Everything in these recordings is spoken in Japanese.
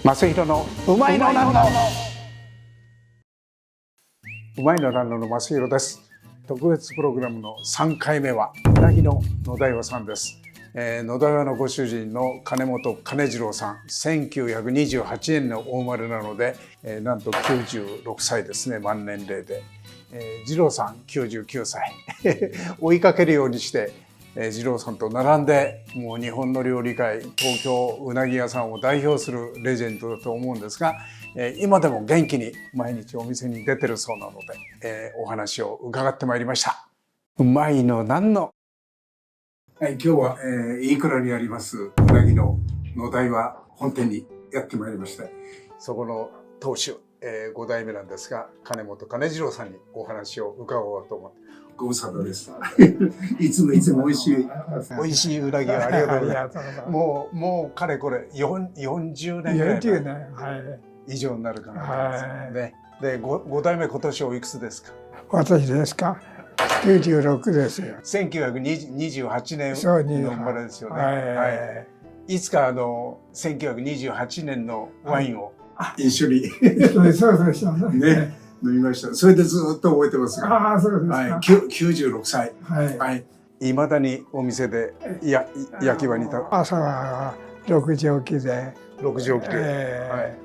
正弘のうまいのなんのうまいのなんのの正弘です。特別プログラムの3回目はうなぎの野田岩さんです。野田岩のご主人の金本金次郎さん、1928年のお生まれなので、なんと96歳ですね、満年齢で。次郎さん99歳追いかけるようにして次郎さんと並んで、もう日本の料理界、東京うなぎ屋さんを代表するレジェンドだと思うんですが、今でも元気に毎日お店に出てるそうなので、お話を伺ってまいりました。うまいのなんの、はい、今日は、飯倉にありますうなぎの野田岩本店にやってまいりまして、そこの当主、5代目なんですが、金本金次郎さんにお話を伺おうと思って。ご無沙汰でした。いつも美味しいうなぎをありがとうございます。もうかれこれ40年ぐらい以上になるかなと思います。で、5代目今年おいくつですか？私ですか？96ですよ。1928年の生まれですよね。いつか1928年のワインを一緒にそうでしたね。飲みました。それでずっと覚えてますが。ああ、そうですか。96歳。はい。いまだにお店で焼き場に朝は6時起きで。6時起きで。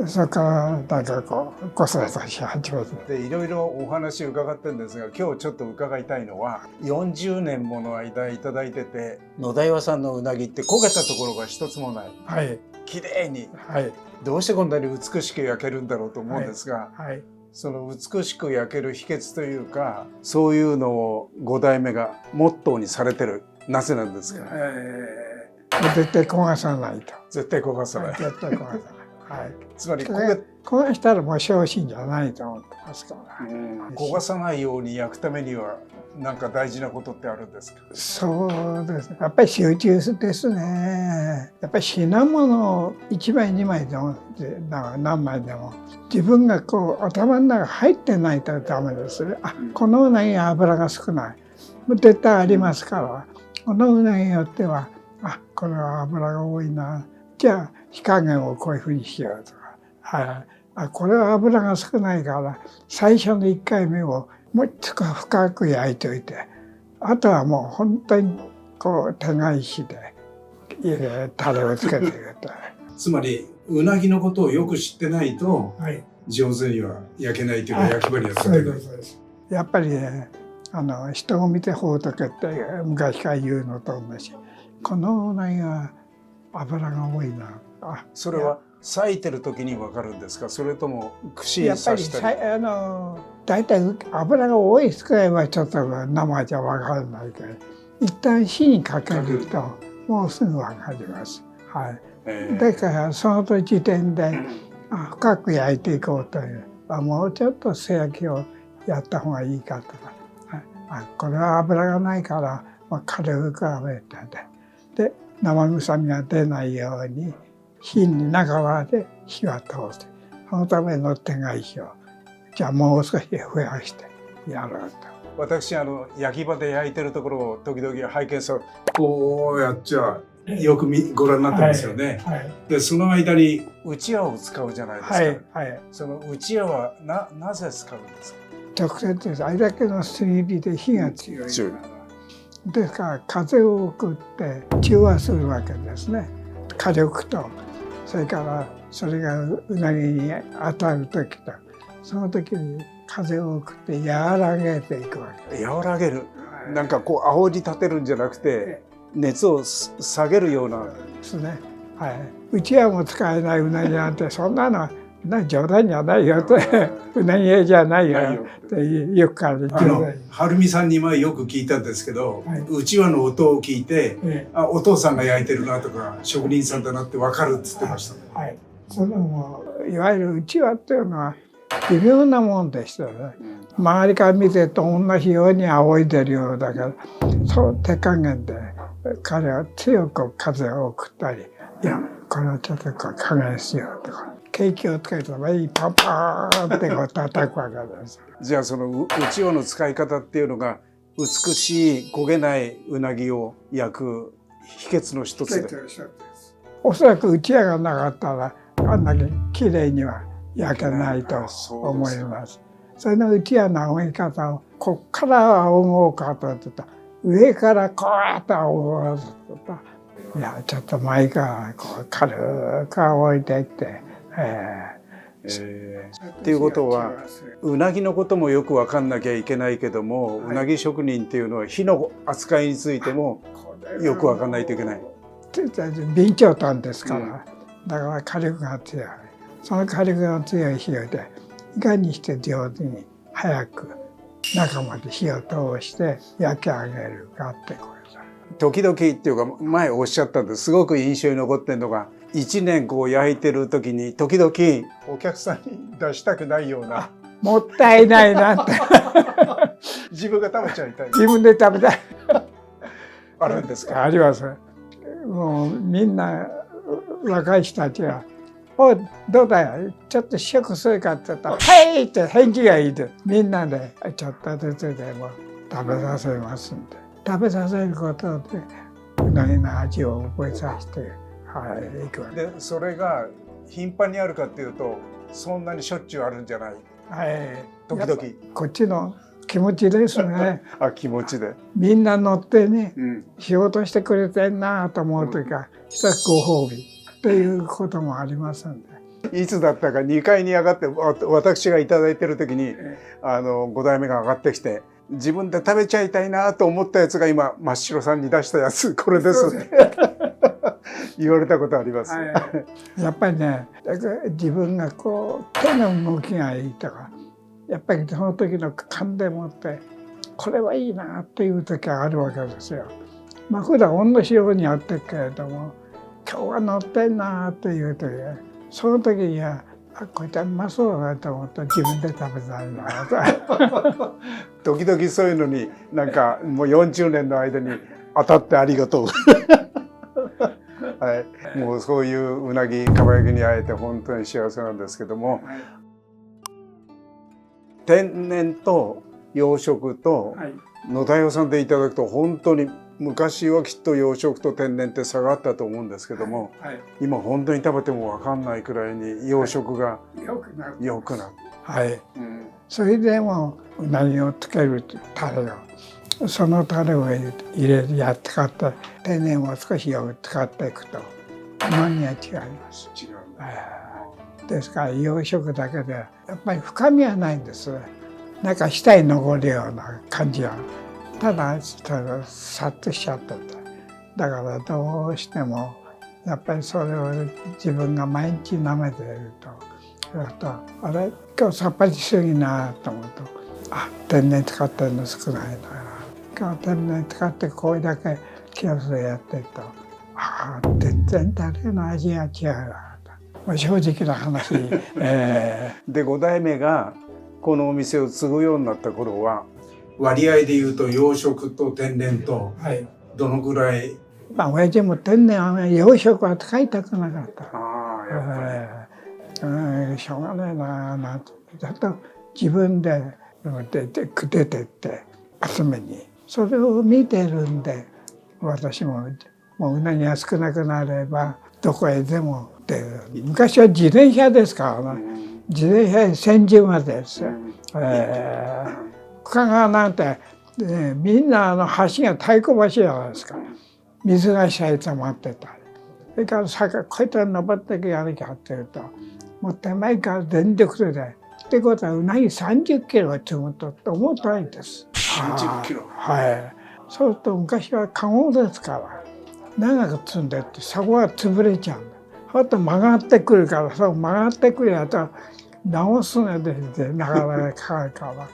それからなんかこう子育てし始めて。でいろいろお話伺ってるんですが、今日ちょっと伺いたいのは、40年もの間いただいてて、野田岩さんのうなぎって焦げたところが一つもない。はい。綺麗に。はい。どうしてこんなに美しく焼けるんだろうと思うんですが。はい。その美しく焼ける秘訣というか、そういうのを5代目がモットーにされてる、なぜなんですか？絶対焦がさないと。絶対焦がさない。絶対焦がさない。はい。つまり焦がしたらもう昇進じゃないと思ってますから。焦がさないように焼くためには何か大事なことってあるんですか？そうですね。やっぱり集中ですね。やっぱり品物を1枚2枚でも何枚でも自分がこう頭の中入ってないとダメですね。このうなぎは油が少ない。絶対ありますから。このうなぎによってはこれは油が多いな。じゃあ火加減をこういうふうにしようとか。これは油が少ないから最初の1回目をもうちょっと深く焼いておいて、あとはもう本当にこう手返しでタレをつけていくと。つまりうなぎのことをよく知ってないと、上手には焼けないというか、焼き場には立てない。やっぱりね、人を見てほうとけって昔から言うのと同じ。このうなぎは油が多いな。それは裂いてる時に分かるんですか？それとも串に刺したり？やっぱり大体油が多い少ないはちょっと生じゃ分からないけど、一旦火にかけるともうすぐ分かります。だからその時点で深く焼いていこうという、もうちょっと素焼きをやった方がいいかとか、これは油がないから軽く揚げてで生臭みが出ないように火に中まで火は通す。そのための手返しをじゃあもう少し増やしてやろうと。私焼き場で焼いてるところを時々拝見する。こうやっちゃよくご覧になってますよね。でその間にうちわを使うじゃないですか。そのうちわはなぜ使うんですか？直接です。あれだけの炭火で火が強いから。ですから風を送って中和するわけですね。火力とそれからそれがうなぎに当たる時とその時に風を送って和らげていくわけ。和らげる。なんかこう煽り立てるんじゃなくて熱を下げるような。ですね。うちわも使えないうなぎなんてそんなの冗談じゃないよってうなぎ屋じゃないよってよくから言って晴美さんに前よく聞いたんですけど、うちわの音を聞いて、お父さんが焼いてるなとか職人さんだなって分かるって言ってました。そのもういわゆるうちわっていうのは微妙なもんでしたね。周りから見てると同じように仰いでるようだからそう手加減で彼は強く風を送ったり、いやこれをちょっと加減しようとか。ケーキをつけたらパンパーンってこう叩くわけです。じゃあそのうちわの使い方っていうのが美しい焦げないうなぎを焼く秘訣の一つで。おそらくうちわがなかったらあんだけ綺麗には焼けないと思います。それのうちわの仰ぎ方をこっから仰ごうかと言ったら上からこうやって仰ごうと言ったらいやちょっと前からこう軽く仰いでいって。っていうことはうなぎのこともよく分かんなきゃいけないけども、うなぎ職人っていうのは火の扱いについてもよく分かんないといけない。備長炭ですから、だから火力が強い。その火力が強い火でいかにして上手に早く中まで火を通して焼き上げるかってことです。時々っていうか前おっしゃったんですごく印象に残ってるのが1年こう焼いてる時に時々お客さんに出したくないようなもったいないなって自分が食べちゃいたい自分で食べたいあるんですか？あります。もうみんな若い人たちが「おいどうだよちょっと試食するか」って言ったら「はい!」って返事がいいでみんなでちょっとずつでも食べさせますんで食べさせることでうなぎの味を覚えさせていくわけでそれが頻繁にあるかっていうとそんなにしょっちゅうあるんじゃない？時々こっちの気持ちですね気持ちでみんな乗ってね、仕事してくれてんなと思うというか、一つご褒美っていうこともありますんで。いつだったか2階に上がって私がいただいてる時に5代目が上がってきて自分で食べちゃいたいなと思ったやつが今真っ白さんに出したやつこれです言われたことあります。やっぱりね自分がこう手の動きがいいとかやっぱりその時の勘でもってこれはいいなっていう時があるわけですよ。まあ普段同じようにやってるけれども今日は乗ってんなっていう時その時にはこいつはうまそうだなと思って自分で食べたいなと時々そういうのになんかもう40年の間に当たってありがとうはい、もうそういううなぎかば焼きに会えて本当に幸せなんですけども、天然と養殖と野田洋さんでいただくと本当に昔はきっと養殖と天然って差があったと思うんですけども、今本当に食べても分かんないくらいに養殖が良くなる。それでもうなぎをつけるタレをそのタレを入れてやって使って天然を少しよく使っていくと旨味は違います。ですから養殖だけでやっぱり深みはないんです。なんか舌に残るような感じはたださっとしちゃっててだからどうしてもやっぱりそれを自分が毎日舐めているとあれ今日さっぱりしすぎなと思うと天然使ってるの少ないな今日天然使ってこれだけ気をつけてやってると全然タレの味が違うなと正直な話で5代目がこのお店を継ぐようになった頃は割合でいうと養殖と天然とどのぐらい？親父も天然は養殖は使いたくなかった。しょうがないなとだと自分で出てって集めにそれを見てるんで私もうなぎが少なくなればどこへでも出る。昔は自転車ですからね自転車で千住までですよ。深川なんて、みんな橋が太鼓橋じゃないですか。水が下に溜まってたりそれから坂こうやって登っていくやるかっていうともう手前から全力でってことはうなぎ30キロを積むと重たいです。30キロ。そうすると昔はカゴですから長く積んでってそこが潰れちゃうんだ。あと曲がってくるからそう曲がってくるやつは直すのでなかなかかかるから。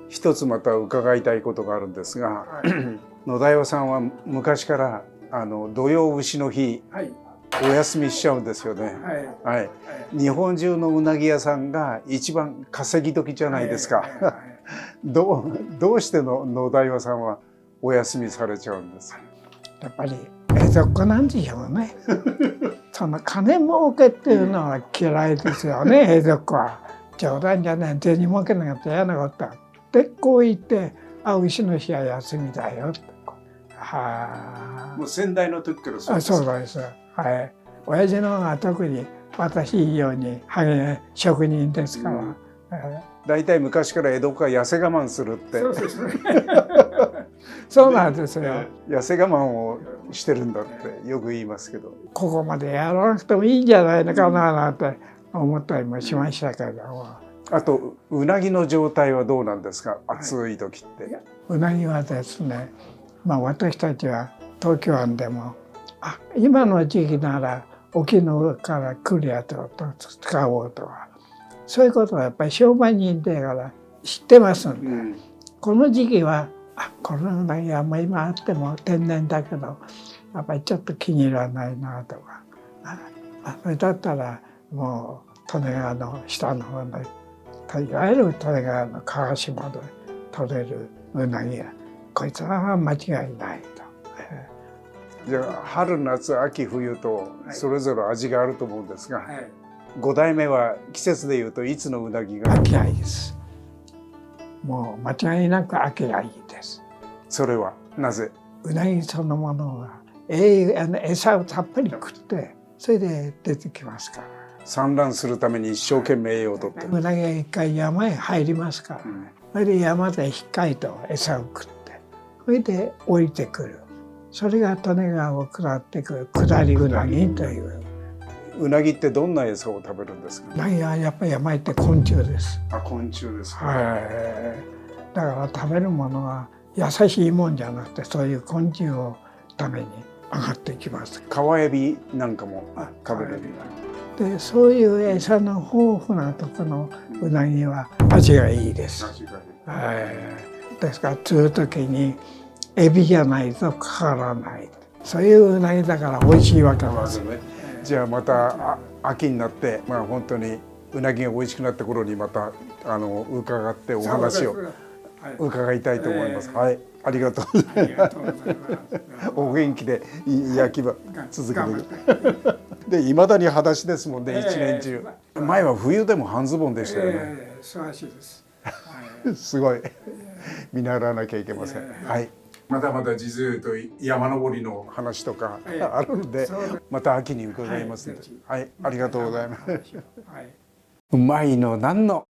一つまた伺いたいことがあるんですが、野田洋さんは昔から土用牛の日、お休みしちゃうんですよね。日本中のうなぎ屋さんが一番稼ぎ時じゃないですか。どうして野田洋さんはお休みされちゃうんですか？やっぱり江戸っ子なんでしょうね。その金儲けっていうのは嫌いですよね江戸っ子は。冗談じゃない銭儲けなかったら嫌なことだ。でこう言って牛の日は休みだよって。もう先代の時からそうです。親父の方が特に私以上に職人ですから。大体昔から江戸家痩せ我慢するってそうなんですよ。痩せ我慢をしてるんだってよく言いますけど、ここまでやらなくてもいいんじゃないのかななんて思ったりもしましたけども。あとうなぎの状態はどうなんですか、暑い時って。うなぎはですね、私たちは東京湾でも今の時期なら沖の上から来るやつを使おうとか、そういうことはやっぱり商売人だから知ってますんで、この時期はこのうなぎは今あっても天然だけどやっぱりちょっと気に入らないなとか、それだったらもう利根川の下の方でいわゆる利根川の川下で取れるうなぎはこいつは間違いないと。じゃあ春夏秋冬とそれぞれ味があると思うんですが、5代目は季節でいうといつのうなぎが？秋がいいです。もう間違いなく秋がいいです。それはなぜ？うなぎそのものが餌をたっぷり食ってそれで出てきますから。産卵するために一生懸命栄養をとって。うなぎが一回山へ入りますから、それで山でしっかりと餌を食ってそれで降りてくる。それが利根川を下ってくる下りうなぎという。うなぎってどんな餌を食べるんですか？うなぎはやっぱり山行って昆虫です。昆虫ですか。だから食べるものは優しいもんじゃなくてそういう昆虫をために上がってきます。川エビなんかも食べる。でそういう餌の豊富なところのうなぎは味がいいです。ですから釣る時にエビじゃないとかからない。そういううなぎだから美味しいわけですね。じゃあまた秋になって本当にうなぎが美味しくなった頃にまた伺ってお話を伺いたいと思います。はい、ありがとうございます。お元気で焼き場続けてでいまだに裸足ですもんね、一年中。前は冬でも半ズボンでしたよね。素晴らしいです。すごい見習わなきゃいけません。はい。まだまだ実を言うと山登りの話とかあるので、また秋に伺いますので、はい、ありがとうございます。うまいのなんの。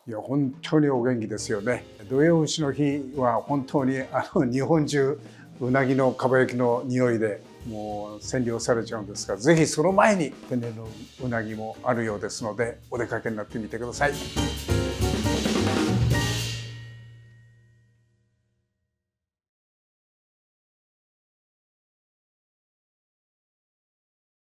いや本当にお元気ですよね。土用丑の日は本当に日本中うなぎのかば焼きの匂いでもう占領されちゃうんですが、ぜひその前に天然のうなぎもあるようですのでお出かけになってみてください。